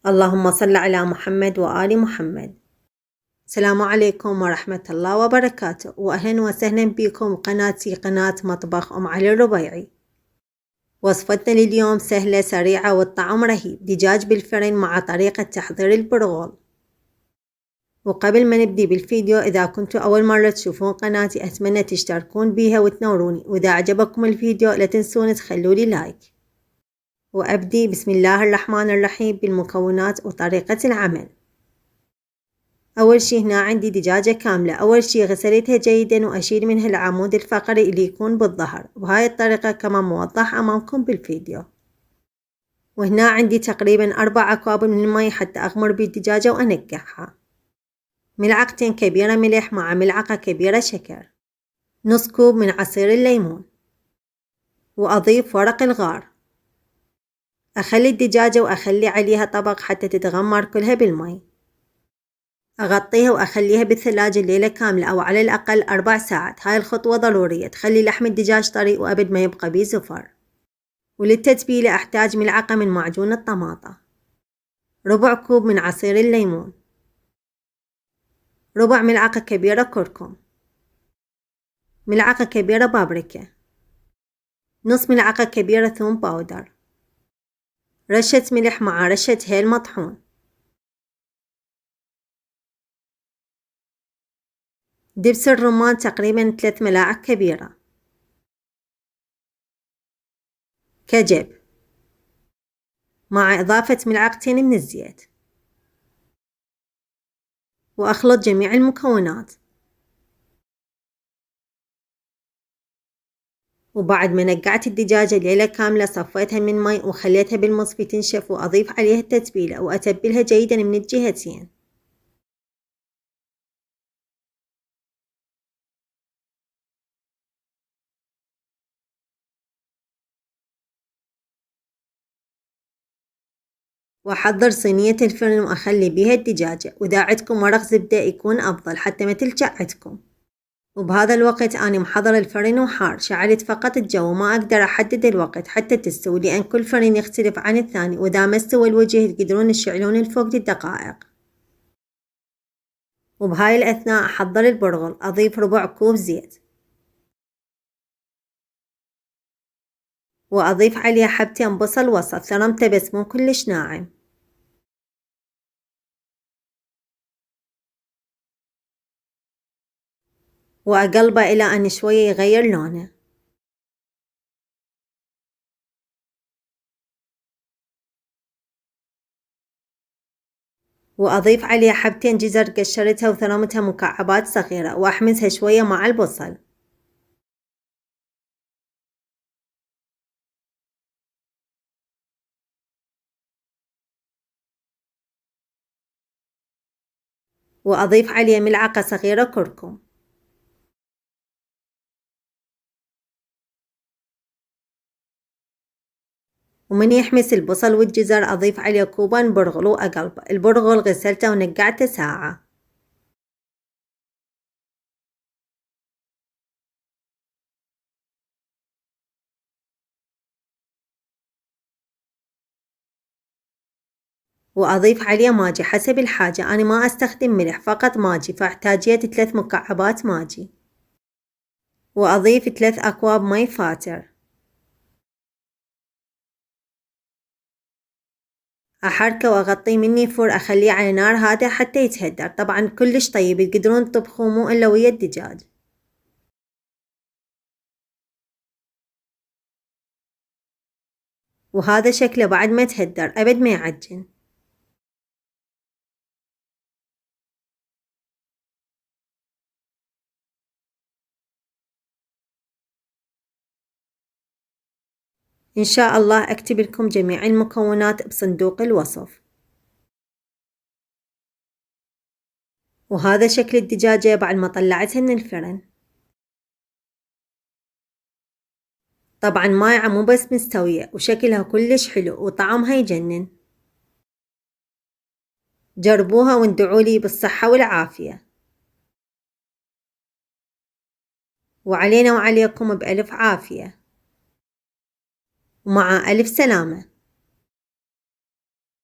اللهم صل على محمد وآل محمد. السلام عليكم ورحمة الله وبركاته، وأهلا وسهلا بكم قناتي قناة مطبخ أم علي الربيعي. وصفتنا لليوم سهلة سريعة والطعم رهيب، دجاج بالفرن مع طريقة تحضير البرغل. وقبل ما نبدي بالفيديو، إذا كنتوا أول مرة تشوفون قناتي أتمنى تشتركون بيها وتنوروني، وإذا عجبكم الفيديو لا تنسون تخلولي لايك. وأبدي بسم الله الرحمن الرحيم بالمكونات وطريقة العمل. أول شي هنا عندي دجاجة كاملة. أول شي غسلتها جيدا وأشيل منها العمود الفقري اللي يكون بالظهر بهاي الطريقة كما موضح أمامكم بالفيديو. وهنا عندي تقريبا 4 أكواب من المي حتى أغمر بالدجاجة وأنقعها. ملعقتين كبيرة ملح مع ملعقة كبيرة شكر. نص كوب من عصير الليمون. وأضيف ورق الغار. أخلي الدجاجة وأخلي عليها طبق حتى تتغمر كلها بالمي. أغطيها وأخليها بالثلاجة ليلة كاملة أو على الأقل 4 ساعات. هاي الخطوة ضرورية تخلي لحم الدجاج طري وأبد ما يبقى بيه زفر. وللتتبيلة أحتاج ملعقة من معجون الطماطة، ربع كوب من عصير الليمون، ربع ملعقة كبيرة كركم، ملعقة كبيرة بابريكا، نص ملعقة كبيرة ثوم باودر، رشة ملح مع رشة هيل مطحون، دبس الرمان تقريبا 3 ملاعق كبيرة، كجب مع إضافة ملعقتين من الزيت. وأخلط جميع المكونات. وبعد ما نقعت الدجاجة ليلة كاملة صفيتها من مي وخليتها بالمصفي تنشف، وأضيف عليها التتبيلة وأتبلها جيدا من الجهتين. وأحضر صينية الفرن وأخلي بيها الدجاجة، وإذا عندكم ورق زبدة يكون أفضل حتى ما تلجع عندكم. وبهذا الوقت أنا محضر الفرن وحار، شعلت فقط الجو وما أقدر أحدد الوقت حتى تستوي لأن كل فرن يختلف عن الثاني، وإذا ما استوى الوجه تقدرون تشعلون الفوق للدقائق. وبهاي الأثناء أحضر البرغل. أضيف ربع كوب زيت، وأضيف عليها حبتين بصل وسط ثرمته بس مو كلش ناعم. وأقلبه إلى أن شوية يغير لونه. وأضيف عليها حبتين جزر قشرتها وثرمتها مكعبات صغيرة، وأحمسها شوية مع البصل. وأضيف عليه ملعقة صغيرة كركم. ومن يحمس البصل والجزر أضيف عليه كوبان برغل وأقلبه. البرغل غسلته ونقعته ساعة. وأضيف عليه ماجي حسب الحاجة. أنا ما أستخدم ملح فقط ماجي، فاحتاجيت 3 مكعبات ماجي. وأضيف 3 أكواب مي فاتر. أحركه وأغطيه مني فور، أخليه على نار هادئة حتى يتهدر. طبعا كلش طيب تقدرون تطبخوه مو إلا ويا الدجاج. وهذا شكله بعد ما تهدر أبد ما يعجن. إن شاء الله أكتب لكم جميع المكونات بصندوق الوصف. وهذا شكل الدجاجة بعد ما طلعتها من الفرن. طبعا مايعة مو بس مستوية، وشكلها كلش حلو وطعمها يجنن. جربوها وادعولي بالصحة والعافية. وعلينا وعليكم بألف عافية ومع ألف سلامة.